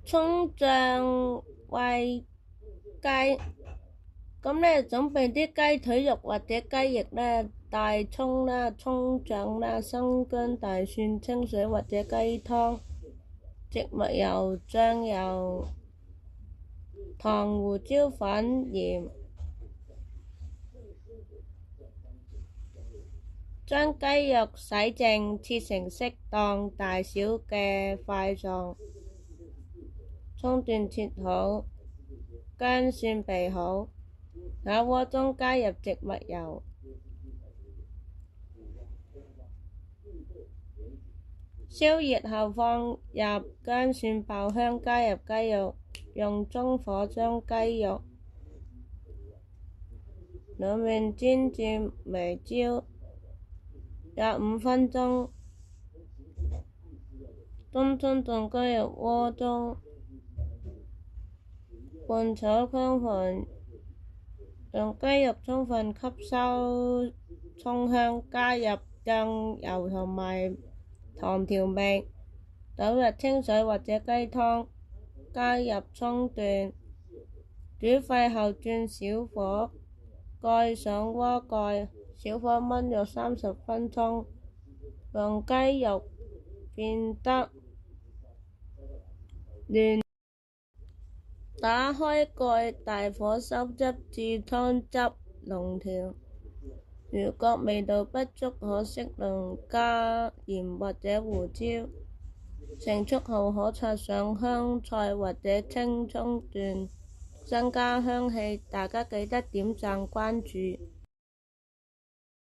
葱醬燴雞，咁咧準備啲雞腿肉或者雞翼咧，大葱啦、葱醬啦、生薑、大蒜、清水或者雞湯、植物油、醬油、糖、胡椒粉、鹽，將雞肉洗淨，切成適當大小嘅塊狀，葱段切好，薑蒜備好，喺鍋中加入植物油，燒熱後放入薑蒜爆香，加入雞肉，用中火將雞肉兩面煎至微焦約5分鐘，冬葱燉雞入鍋中，拌炒香盤，讓雞肉充分吸收葱香，加入醬油同埋糖調味，倒入清水或者雞湯，加入葱段，煮沸後轉小火，蓋上鍋蓋，小火燜約30分鐘，讓雞肉變得嫩。打開蓋，大火收汁至湯汁濃調。如覺味道不足，可適量加鹽或者胡椒。成熟後可插上香菜或者青葱段，增加香氣。大家記得點讚關注。